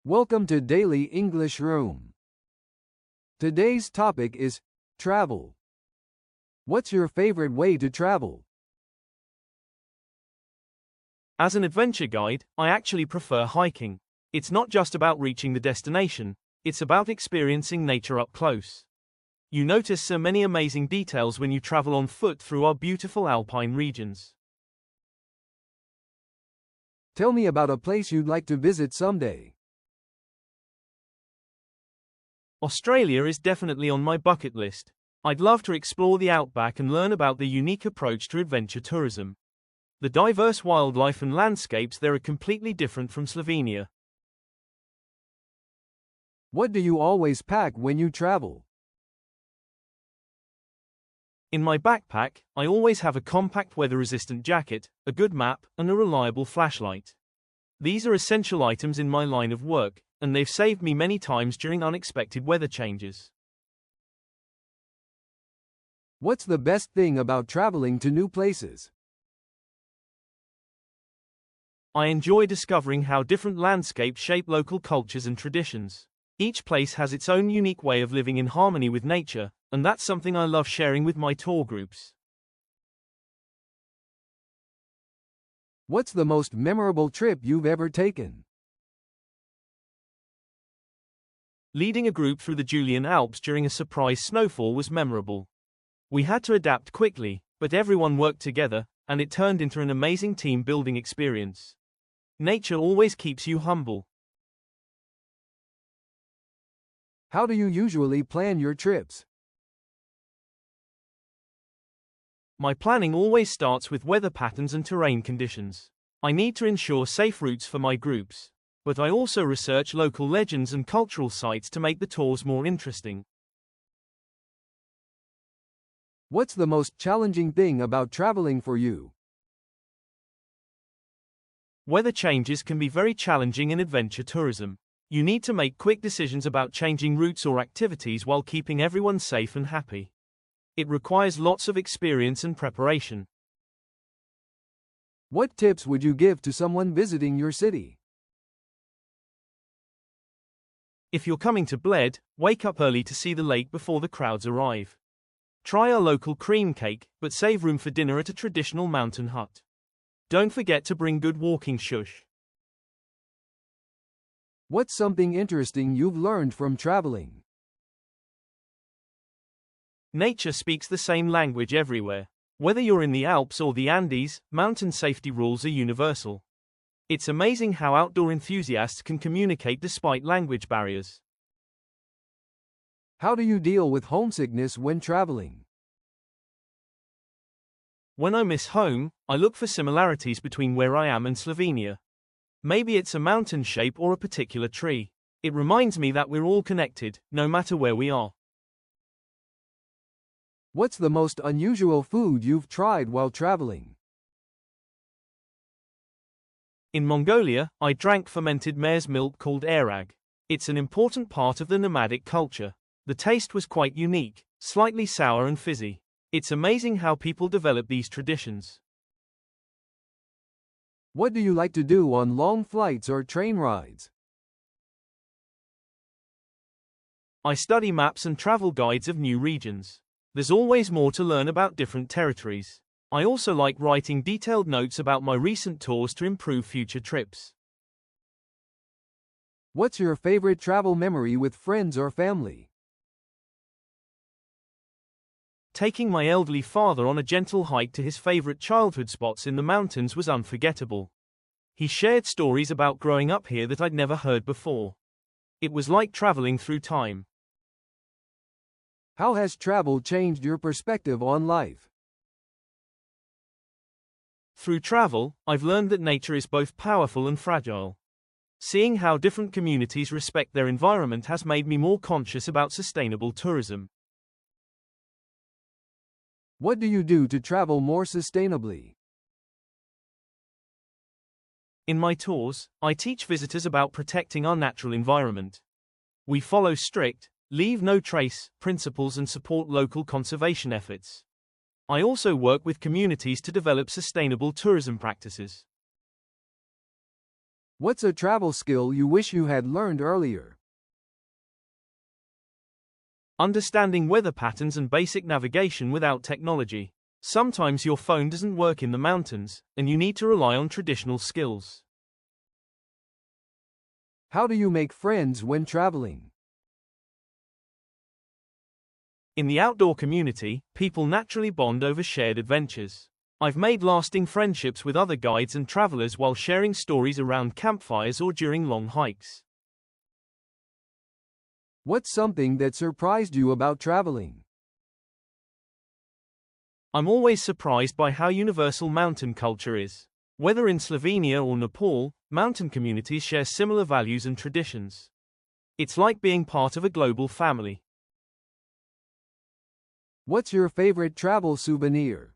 Welcome to Daily English Room. Today's topic is travel. What's your favorite way to travel? As an adventure guide, I actually prefer hiking. It's not just about reaching the destination, it's about experiencing nature up close. You notice so many amazing details when you travel on foot through our beautiful alpine regions. Tell me about a place you'd like to visit someday. Australia is definitely on my bucket list. I'd love to explore the outback and learn about the unique approach to adventure tourism. The diverse wildlife and landscapes there are completely different from Slovenia. What do you always pack when you travel? In my backpack, I always have a compact weather-resistant jacket, a good map, and a reliable flashlight. These are essential items in my line of work, and they've saved me many times during unexpected weather changes. What's the best thing about traveling to new places? I enjoy discovering how different landscapes shape local cultures and traditions. Each place has its own unique way of living in harmony with nature, and that's something I love sharing with my tour groups. What's the most memorable trip you've ever taken? Leading a group through the Julian Alps during a surprise snowfall was memorable. We had to adapt quickly, but everyone worked together, and it turned into an amazing team-building experience. Nature always keeps you humble. How do you usually plan your trips? My planning always starts with weather patterns and terrain conditions. I need to ensure safe routes for my groups, but I also research local legends and cultural sites to make the tours more interesting. What's the most challenging thing about traveling for you? Weather changes can be very challenging in adventure tourism. You need to make quick decisions about changing routes or activities while keeping everyone safe and happy. It requires lots of experience and preparation. What tips would you give to someone visiting your city? If you're coming to Bled, wake up early to see the lake before the crowds arrive. Try our local cream cake, but save room for dinner at a traditional mountain hut. Don't forget to bring good walking shoes. What's something interesting you've learned from traveling? Nature speaks the same language everywhere. Whether you're in the Alps or the Andes, mountain safety rules are universal. It's amazing how outdoor enthusiasts can communicate despite language barriers. How do you deal with homesickness when traveling? When I miss home, I look for similarities between where I am and Slovenia. Maybe it's a mountain shape or a particular tree. It reminds me that we're all connected, no matter where we are. What's the most unusual food you've tried while traveling? In Mongolia, I drank fermented mare's milk called airag. It's an important part of the nomadic culture. The taste was quite unique, slightly sour and fizzy. It's amazing how people develop these traditions. What do you like to do on long flights or train rides? I study maps and travel guides of new regions. There's always more to learn about different territories. I also like writing detailed notes about my recent tours to improve future trips. What's your favorite travel memory with friends or family? Taking my elderly father on a gentle hike to his favorite childhood spots in the mountains was unforgettable. He shared stories about growing up here that I'd never heard before. It was like traveling through time. How has travel changed your perspective on life? Through travel, I've learned that nature is both powerful and fragile. Seeing how different communities respect their environment has made me more conscious about sustainable tourism. What do you do to travel more sustainably? In my tours, I teach visitors about protecting our natural environment. We follow strict, leave no trace principles and support local conservation efforts. I also work with communities to develop sustainable tourism practices. What's a travel skill you wish you had learned earlier? Understanding weather patterns and basic navigation without technology. Sometimes your phone doesn't work in the mountains, and you need to rely on traditional skills. How do you make friends when traveling? In the outdoor community, people naturally bond over shared adventures. I've made lasting friendships with other guides and travelers while sharing stories around campfires or during long hikes. What's something that surprised you about traveling? I'm always surprised by how universal mountain culture is. Whether in Slovenia or Nepal, mountain communities share similar values and traditions. It's like being part of a global family. What's your favorite travel souvenir?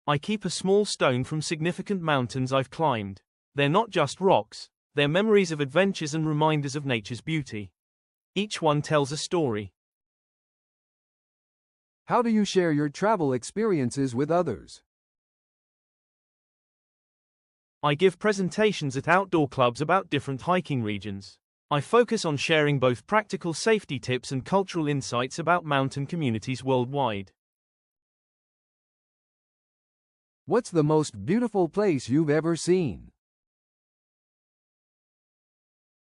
I keep a small stone from significant mountains I've climbed. They're not just rocks, they're memories of adventures and reminders of nature's beauty. Each one tells a story. How do you share your travel experiences with others? I give presentations at outdoor clubs about different hiking regions. I focus on sharing both practical safety tips and cultural insights about mountain communities worldwide. What's the most beautiful place you've ever seen?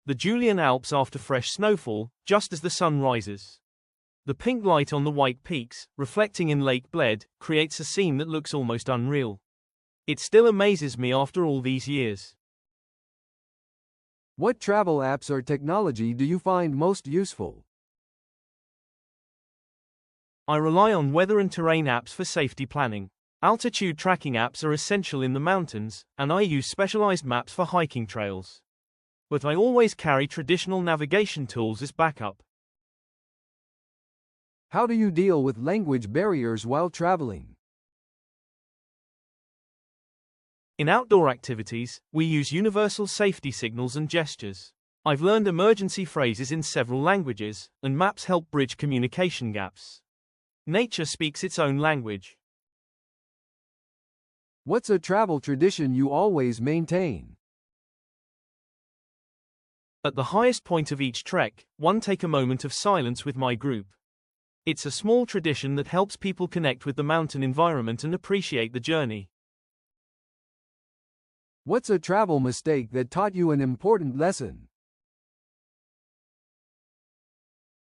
The Julian Alps after fresh snowfall, just as the sun rises. The pink light on the white peaks, reflecting in Lake Bled, creates a scene that looks almost unreal. It still amazes me after all these years. What travel apps or technology do you find most useful? I rely on weather and terrain apps for safety planning. Altitude tracking apps are essential in the mountains, and I use specialized maps for hiking trails. But I always carry traditional navigation tools as backup. How do you deal with language barriers while traveling? In outdoor activities, we use universal safety signals and gestures. I've learned emergency phrases in several languages, and maps help bridge communication gaps. Nature speaks its own language. What's a travel tradition you always maintain? At the highest point of each trek, take a moment of silence with my group. It's a small tradition that helps people connect with the mountain environment and appreciate the journey. What's a travel mistake that taught you an important lesson?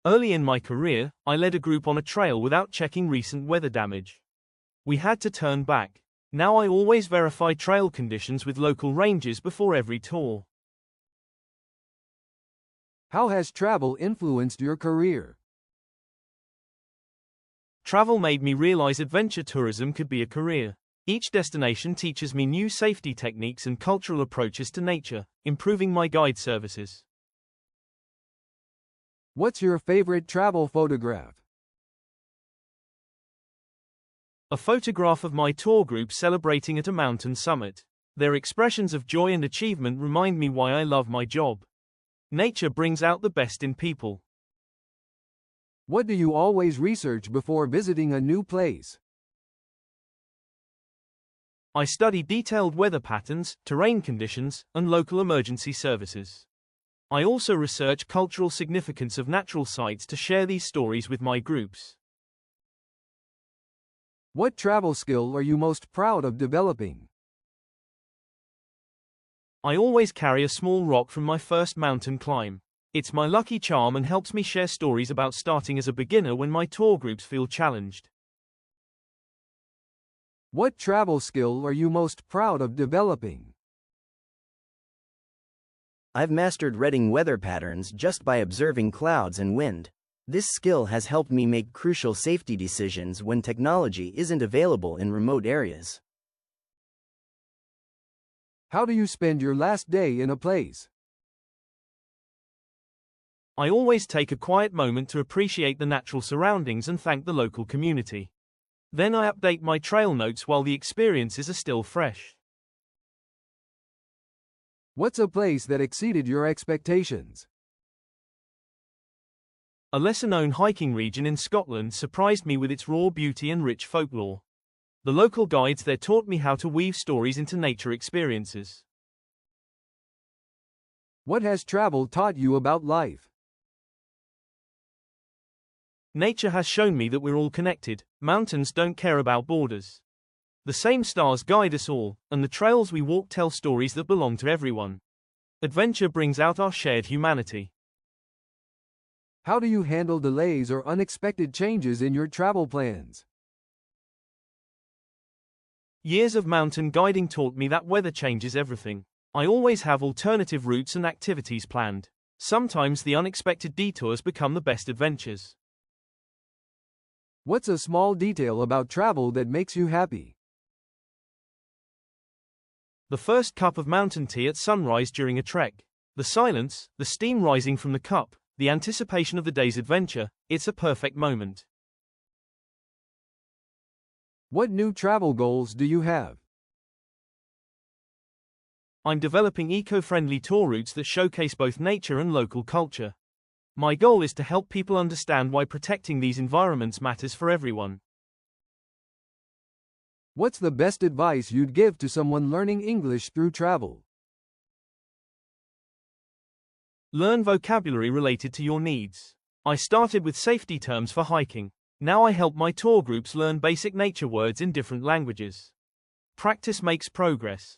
Early in my career, I led a group on a trail without checking recent weather damage. We had to turn back. Now I always verify trail conditions with local rangers before every tour. How has travel influenced your career? Travel made me realize adventure tourism could be a career. Each destination teaches me new safety techniques and cultural approaches to nature, improving my guide services. What's your favorite travel photograph? A photograph of my tour group celebrating at a mountain summit. Their expressions of joy and achievement remind me why I love my job. Nature brings out the best in people. What do you always research before visiting a new place? I study detailed weather patterns, terrain conditions, and local emergency services. I also research cultural significance of natural sites to share these stories with my groups. What travel skill are you most proud of developing? I always carry a small rock from my first mountain climb. It's my lucky charm and helps me share stories about starting as a beginner when my tour groups feel challenged. What travel skill are you most proud of developing? I've mastered reading weather patterns just by observing clouds and wind. This skill has helped me make crucial safety decisions when technology isn't available in remote areas. How do you spend your last day in a place? I always take a quiet moment to appreciate the natural surroundings and thank the local community. Then I update my trail notes while the experiences are still fresh. What's a place that exceeded your expectations? A lesser-known hiking region in Scotland surprised me with its raw beauty and rich folklore. The local guides there taught me how to weave stories into nature experiences. What has travel taught you about life? Nature has shown me that we're all connected. Mountains don't care about borders. The same stars guide us all, and the trails we walk tell stories that belong to everyone. Adventure brings out our shared humanity. How do you handle delays or unexpected changes in your travel plans? Years of mountain guiding taught me that weather changes everything. I always have alternative routes and activities planned. Sometimes the unexpected detours become the best adventures. What's a small detail about travel that makes you happy? The first cup of mountain tea at sunrise during a trek. The silence, the steam rising from the cup, the anticipation of the day's adventure, it's a perfect moment. What new travel goals do you have? I'm developing eco-friendly tour routes that showcase both nature and local culture. My goal is to help people understand why protecting these environments matters for everyone. What's the best advice you'd give to someone learning English through travel? Learn vocabulary related to your needs. I started with safety terms for hiking. Now I help my tour groups learn basic nature words in different languages. Practice makes progress.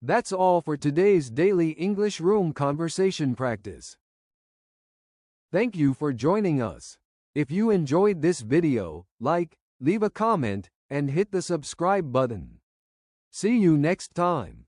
That's all for today's daily English room conversation practice. Thank you for joining us. If you enjoyed this video, like, leave a comment, and hit the subscribe button. See you next time.